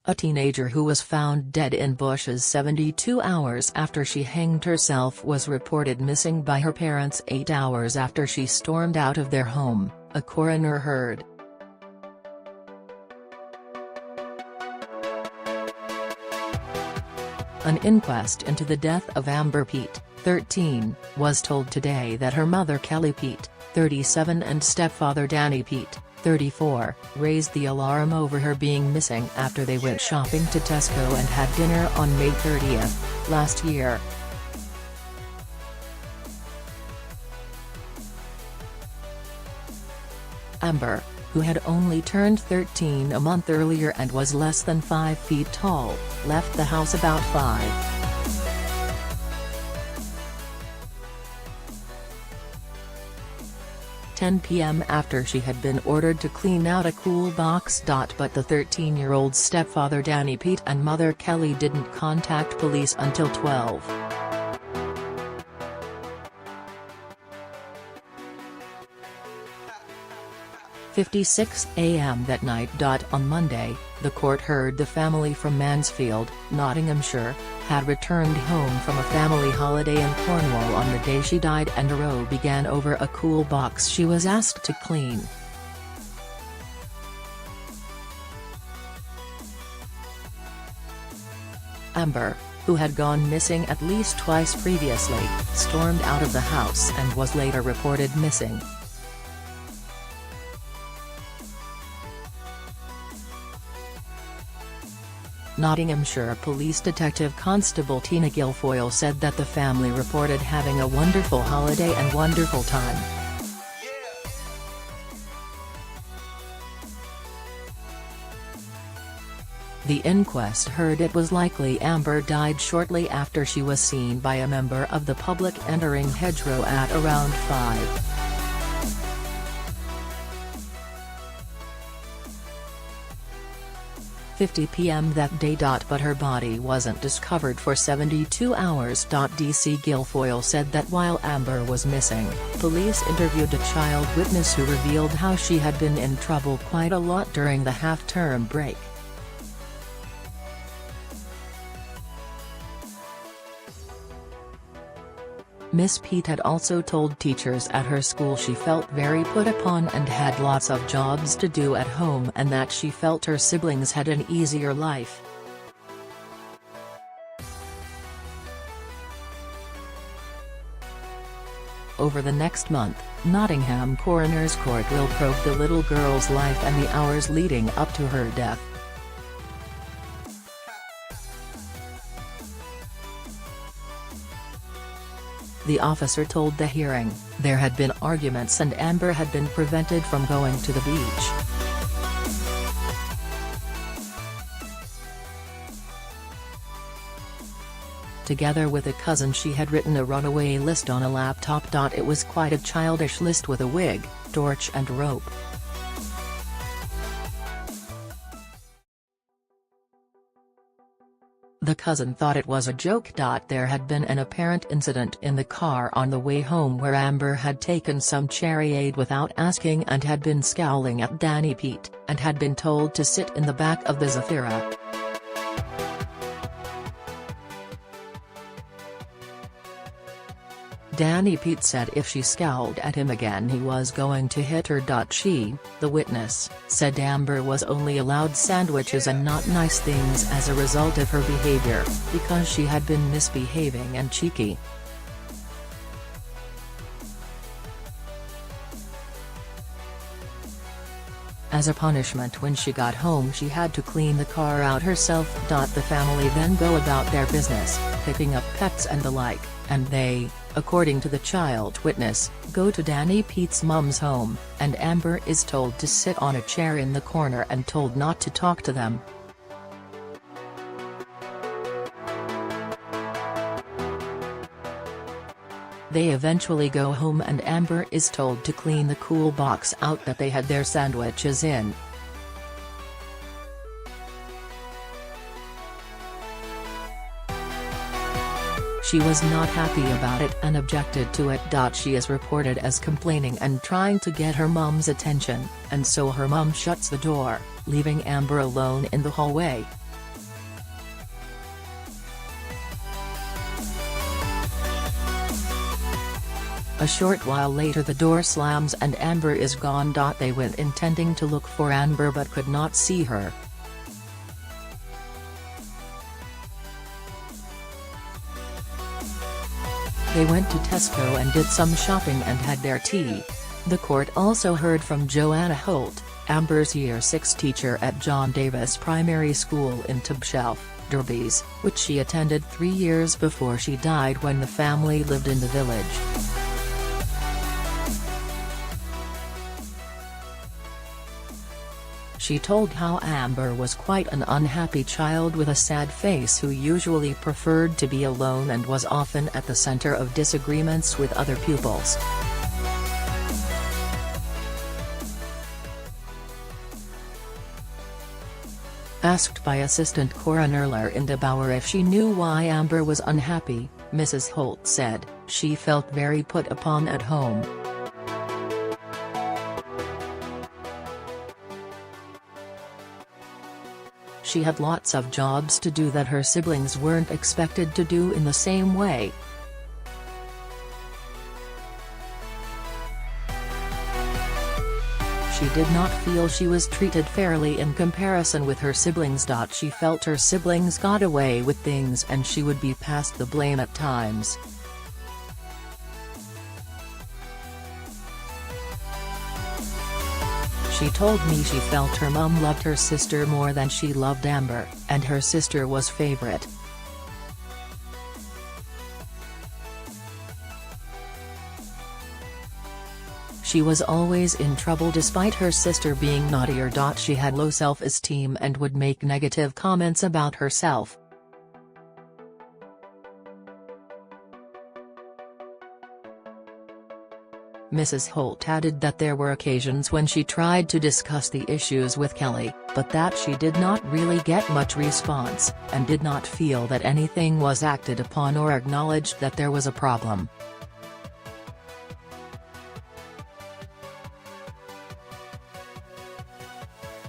A teenager who was found dead in bushes 72 hours after she hanged herself was reported missing by her parents 8 hours after she stormed out of their home, a coroner heard. An inquest into the death of Amber Peat, 13, was told today that her mother Kelly Peat, 37 and stepfather Danny Peat, 34, raised the alarm over her being missing after they went shopping to Tesco and had dinner on May 30th, last year. Amber, who had only turned 13 a month earlier and was less than 5 feet tall, left the house about 5:10 p.m. after she had been ordered to clean out a cool box.But the 13-year-old stepfather Danny Peat and mother Kelly didn't contact police until 12:56 a.m. that night. On Monday, the court heard the family from Mansfield, Nottinghamshire, had returned home from a family holiday in Cornwall on the day she died, and a row began over a cool box she was asked to clean. Amber, who had gone missing at least twice previously, stormed out of the house and was later reported missing. Nottinghamshire Police Detective Constable Gilfoyle said that the family reported having a wonderful holiday and wonderful time. The inquest heard it was likely Amber died shortly after she was seen by a member of the public entering Hedgerow at around 5:50 p.m. that day. But her body wasn't discovered for 72 hours. DC Gilfoyle said that while Amber was missing, police interviewed a child witness who revealed how she had been in trouble quite a lot during the half-term break. Miss Peat had also told teachers at her school she felt very put upon and had lots of jobs to do at home, and that she felt her siblings had an easier life. Over the next month, Nottingham Coroner's Court will probe the little girl's life and the hours leading up to her death. The officer told the hearing, there had been arguments and Amber had been prevented from going to the beach. Together with a cousin, she had written a runaway list on a laptop. It was quite a childish list with a wig, torch and rope. The cousin thought it was a joke. There had been an apparent incident in the car on the way home where Amber had taken some Cherryade without asking and had been scowling at Danny Peat, and had been told to sit in the back of the Zafira. Danny Peat said if she scowled at him again he was going to hit her. She, the witness, said Amber was only allowed sandwiches and not nice things as a result of her behavior, because she had been misbehaving and cheeky. As a punishment, when she got home she had to clean the car out herself. The family then go about their business, picking up pets and the like, and they, according to the child witness, go to Danny Peat's mum's home, and Amber is told to sit on a chair in the corner and told not to talk to them. They eventually go home and Amber is told to clean the cool box out that they had their sandwiches in. She was not happy about it and objected to it. She is reported as complaining and trying to get her mum's attention, and so her mum shuts the door, leaving Amber alone in the hallway. A short while later the door slams and Amber is gone. They went intending to look for Amber but could not see her. They went to Tesco and did some shopping and had their tea. The court also heard from Joanna Holt, Amber's Year 6 teacher at John Davis Primary School in Tibshelf, Derbys, which she attended 3 years before she died when the family lived in the village. She told how Amber was quite an unhappy child with a sad face who usually preferred to be alone and was often at the center of disagreements with other pupils. Asked by Assistant Coroner Cherryade Bauer if she knew why Amber was unhappy, Mrs. Holt said, "She felt very put upon at home. She had lots of jobs to do that her siblings weren't expected to do in the same way. She did not feel she was treated fairly in comparison with her siblings. She felt her siblings got away with things and she would be passed the blame at times. She told me she felt her mum loved her sister more than she loved Amber, and her sister was favorite. She was always in trouble despite her sister being naughtier. She had low self-esteem and would make negative comments about herself. Mrs. Holt added that there were occasions when she tried to discuss the issues with Kelly, but that she did not really get much response, and did not feel that anything was acted upon or acknowledged that there was a problem.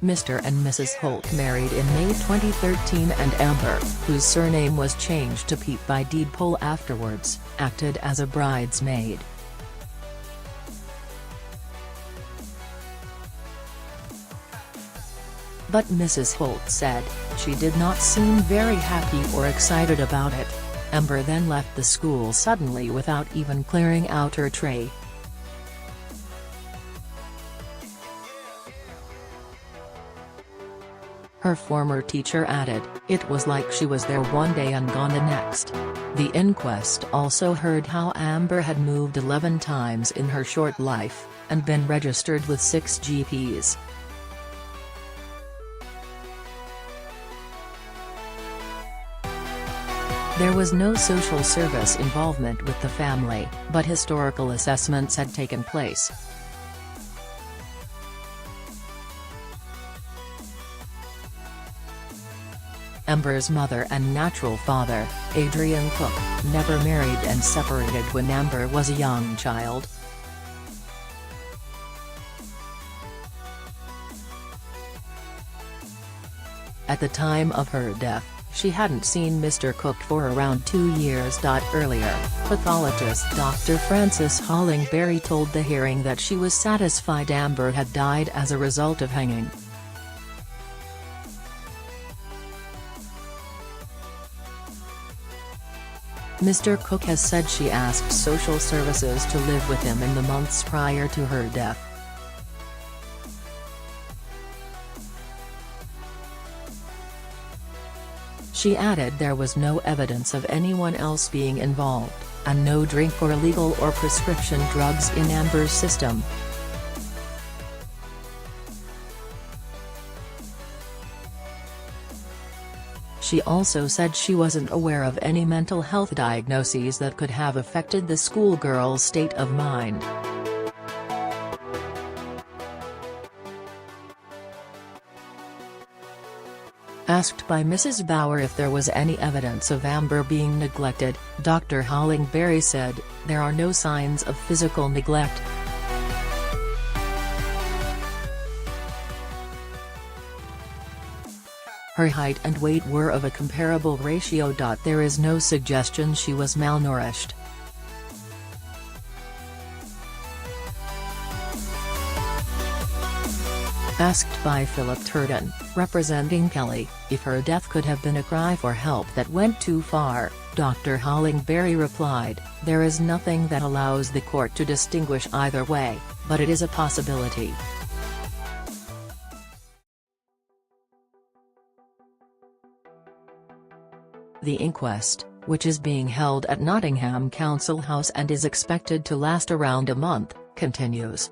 Mr. and Mrs. Holt married in May 2013 and Amber, whose surname was changed to Peat by deed poll afterwards, acted as a bridesmaid. But Mrs. Holt said, she did not seem very happy or excited about it. Amber then left the school suddenly without even clearing out her tray. Her former teacher added, "It was like she was there one day and gone the next." The inquest also heard how Amber had moved 11 times in her short life, and been registered with 6 GPs. There was no social service involvement with the family, but historical assessments had taken place. Amber's mother and natural father, Adrian Cook, never married and separated when Amber was a young child. At the time of her death, she hadn't seen Mr. Cook for around 2 years. Earlier, pathologist Dr. Frances Hollingberry told the hearing that she was satisfied Amber had died as a result of hanging. Mr. Cook has said she asked social services to live with him in the months prior to her death. She added there was no evidence of anyone else being involved, and no drink or illegal or prescription drugs in Amber's system. She also said she wasn't aware of any mental health diagnoses that could have affected the schoolgirl's state of mind. Asked by Mrs. Bauer if there was any evidence of Amber being neglected, Dr. Hollingberry said, "There are no signs of physical neglect." Her height and weight were of a comparable ratio. There is no suggestion she was malnourished. Asked by heard.An, representing Kelly, if her death could have been a cry for help that went too far, Dr. Hollingberry replied, "There is nothing that allows the court to distinguish either way, but it is a possibility." The inquest, which is being held at Nottingham Council House and is expected to last around a month, continues.